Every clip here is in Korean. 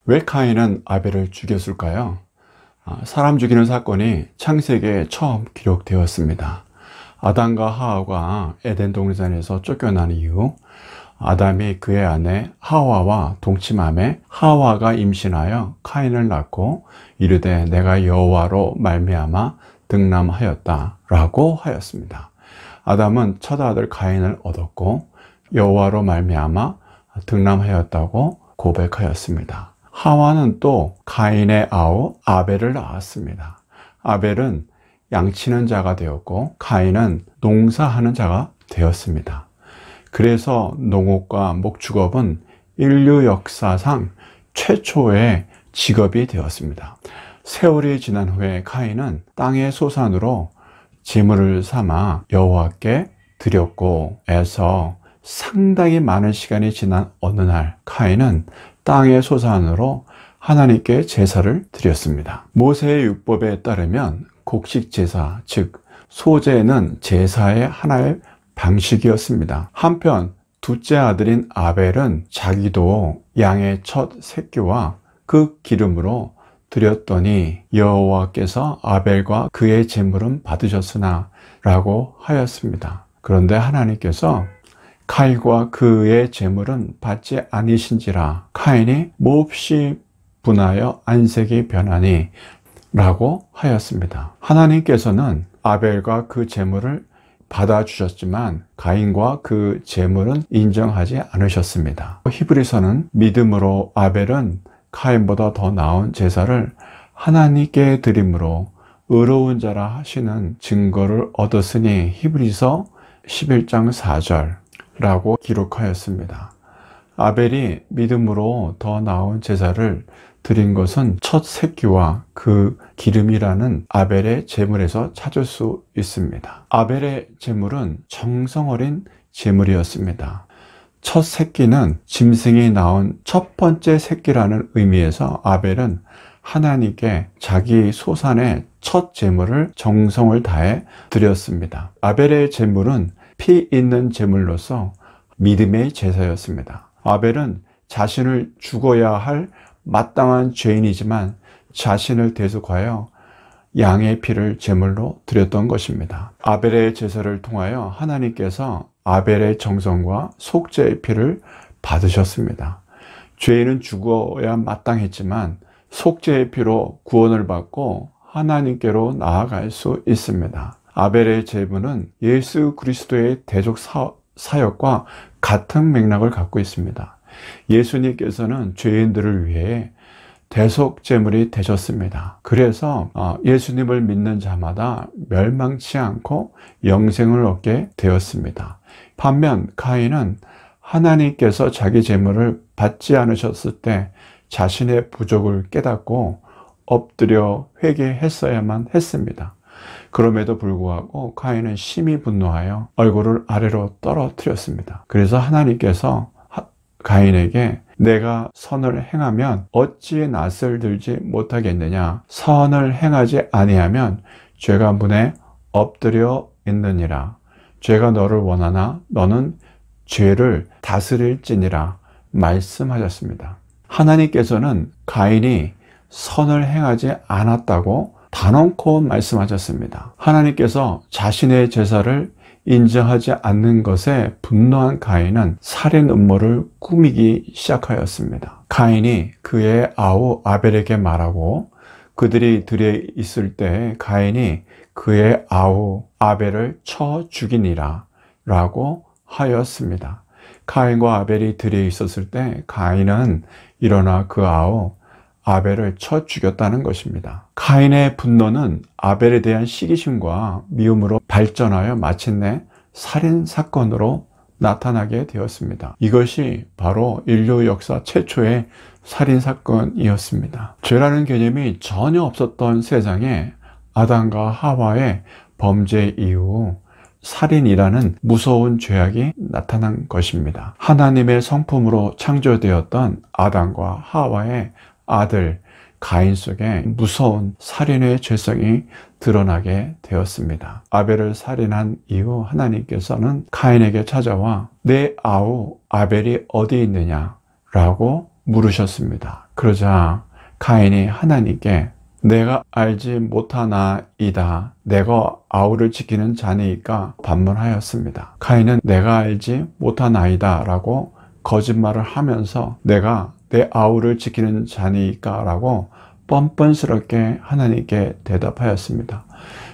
왜 카인은 아벨을 죽였을까요? 사람 죽이는 사건이 창세기에 처음 기록되었습니다. 아담과 하와가 에덴 동산에서 쫓겨난 이후 아담이 그의 아내 하와와 동침하매 하와가 임신하여 카인을 낳고 이르되 내가 여호와로 말미암아 득남하였다 라고 하였습니다. 아담은 첫 아들 카인을 얻었고 여호와로 말미암아 득남하였다고 고백하였습니다. 하와는 또 카인의 아우 아벨을 낳았습니다. 아벨은 양치는 자가 되었고 카인은 농사하는 자가 되었습니다. 그래서 농업과 목축업은 인류 역사상 최초의 직업이 되었습니다. 세월이 지난 후에 카인은 땅의 소산으로 제물을 삼아 여호와께 드렸고 해서 상당히 많은 시간이 지난 어느 날 카인은 땅의 소산으로 하나님께 제사를 드렸습니다. 모세의 율법에 따르면 곡식 제사, 즉 소제는 제사의 하나의 방식이었습니다. 한편 둘째 아들인 아벨은 자기도 양의 첫 새끼와 그 기름으로 드렸더니 여호와께서 아벨과 그의 제물은 받으셨으나 라고 하였습니다. 그런데 하나님께서 카인과 그의 제물은 받지 아니신지라 카인이 몹시 분하여 안색이 변하니 라고 하였습니다. 하나님께서는 아벨과 그 제물을 받아주셨지만 가인과 그 제물은 인정하지 않으셨습니다. 히브리서는 믿음으로 아벨은 카인보다 더 나은 제사를 하나님께 드림으로 의로운 자라 하시는 증거를 얻었으니 히브리서 11장 4절 라고 기록하였습니다. 아벨이 믿음으로 더 나은 제사를 드린 것은 첫 새끼와 그 기름이라는 아벨의 제물에서 찾을 수 있습니다. 아벨의 제물은 정성 어린 제물이었습니다. 첫 새끼는 짐승이 낳은 첫 번째 새끼라는 의미에서 아벨은 하나님께 자기 소산의 첫 제물을 정성을 다해 드렸습니다. 아벨의 제물은 피 있는 제물로서 믿음의 제사였습니다. 아벨은 자신을 죽어야 할 마땅한 죄인이지만 자신을 대속하여 양의 피를 제물로 드렸던 것입니다. 아벨의 제사를 통하여 하나님께서 아벨의 정성과 속죄의 피를 받으셨습니다. 죄인은 죽어야 마땅했지만 속죄의 피로 구원을 받고 하나님께로 나아갈 수 있습니다. 아벨의 제물은 예수 그리스도의 대적 사역과 같은 맥락을 갖고 있습니다. 예수님께서는 죄인들을 위해 대속 제물이 되셨습니다. 그래서 예수님을 믿는 자마다 멸망치 않고 영생을 얻게 되었습니다. 반면 카인은 하나님께서 자기 제물을 받지 않으셨을 때 자신의 부족을 깨닫고 엎드려 회개했어야만 했습니다. 그럼에도 불구하고 카인은 심히 분노하여 얼굴을 아래로 떨어뜨렸습니다. 그래서 하나님께서 가인에게 내가 선을 행하면 어찌 낯을 들지 못하겠느냐, 선을 행하지 아니하면 죄가 문에 엎드려 있느니라. 죄가 너를 원하나 너는 죄를 다스릴지니라 말씀하셨습니다. 하나님께서는 가인이 선을 행하지 않았다고 단언코 말씀하셨습니다. 하나님께서 자신의 제사를 인정하지 않는 것에 분노한 가인은 살인 음모를 꾸미기 시작하였습니다. 가인이 그의 아우 아벨에게 말하고 그들이 들에 있을 때 가인이 그의 아우 아벨을 쳐 죽이니라 라고 하였습니다. 가인과 아벨이 들에 있었을 때 가인은 일어나 그 아우 아벨을 쳐 죽였다는 것입니다. 가인의 분노는 아벨에 대한 시기심과 미움으로 발전하여 마침내 살인사건으로 나타나게 되었습니다. 이것이 바로 인류 역사 최초의 살인사건이었습니다. 죄라는 개념이 전혀 없었던 세상에 아담과 하와의 범죄 이후 살인이라는 무서운 죄악이 나타난 것입니다. 하나님의 성품으로 창조되었던 아담과 하와의 아들 가인 속에 무서운 살인의 죄성이 드러나게 되었습니다. 아벨을 살인한 이후 하나님께서는 가인에게 찾아와 내 아우 아벨이 어디 있느냐 라고 물으셨습니다. 그러자 가인이 하나님께 내가 알지 못하나이다. 내가 아우를 지키는 자니까 반문하였습니다. 가인은 내가 알지 못하나이다 라고 거짓말을 하면서 내가 내 아우를 지키는 자니까 라고 뻔뻔스럽게 하나님께 대답하였습니다.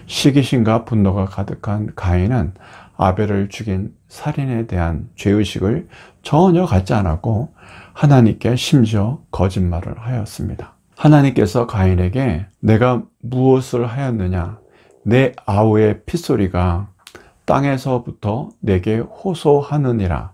시기심과 분노가 가득한 가인은 아벨을 죽인 살인에 대한 죄의식을 전혀 갖지 않았고 하나님께 심지어 거짓말을 하였습니다. 하나님께서 가인에게 내가 무엇을 하였느냐? 내 아우의 핏소리가 땅에서부터 내게 호소하느니라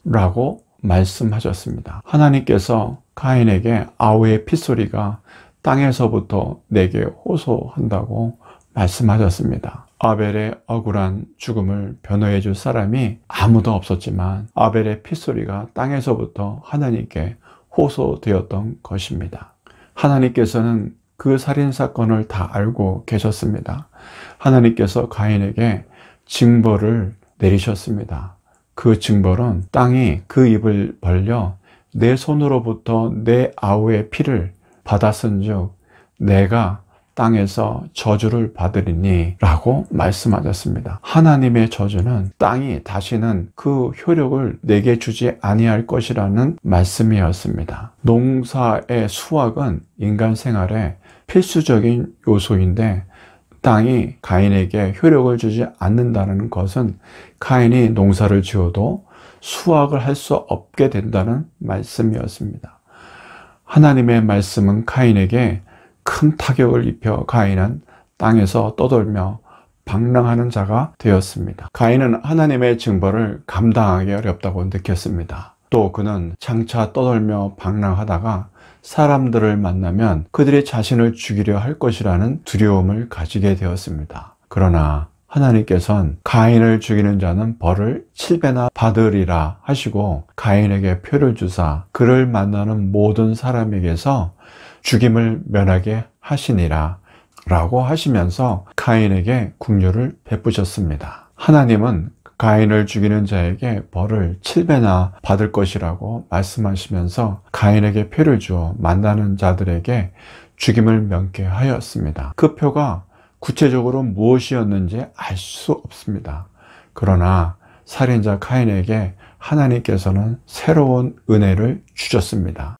라고 말씀하셨습니다. 하나님께서 가인에게 아우의 핏소리가 땅에서부터 내게 호소한다고 말씀하셨습니다. 아벨의 억울한 죽음을 변호해 줄 사람이 아무도 없었지만 아벨의 핏소리가 땅에서부터 하나님께 호소되었던 것입니다. 하나님께서는 그 살인사건을 다 알고 계셨습니다. 하나님께서 가인에게 징벌을 내리셨습니다. 그 징벌은 땅이 그 입을 벌려 내 손으로부터 내 아우의 피를 받았은즉 내가 땅에서 저주를 받으리니 라고 말씀하셨습니다. 하나님의 저주는 땅이 다시는 그 효력을 내게 주지 아니할 것이라는 말씀이었습니다. 농사의 수확은 인간 생활의 필수적인 요소인데 땅이 가인에게 효력을 주지 않는다는 것은 가인이 농사를 지어도 수확을 할 수 없게 된다는 말씀이었습니다. 하나님의 말씀은 가인에게 큰 타격을 입혀 가인은 땅에서 떠돌며 방랑하는 자가 되었습니다. 가인은 하나님의 징벌을 감당하기 어렵다고 느꼈습니다. 또 그는 장차 떠돌며 방랑하다가 사람들을 만나면 그들이 자신을 죽이려 할 것이라는 두려움을 가지게 되었습니다. 그러나 하나님께서는 가인을 죽이는 자는 벌을 7배나 받으리라 하시고 가인에게 표를 주사 그를 만나는 모든 사람에게서 죽임을 면하게 하시니라 라고 하시면서 가인에게 긍휼을 베푸셨습니다. 하나님은 가인을 죽이는 자에게 벌을 7배나 받을 것이라고 말씀하시면서 가인에게 표를 주어 만나는 자들에게 죽임을 면케 하였습니다. 그 표가 구체적으로 무엇이었는지 알 수 없습니다. 그러나 살인자 가인에게 하나님께서는 새로운 은혜를 주셨습니다.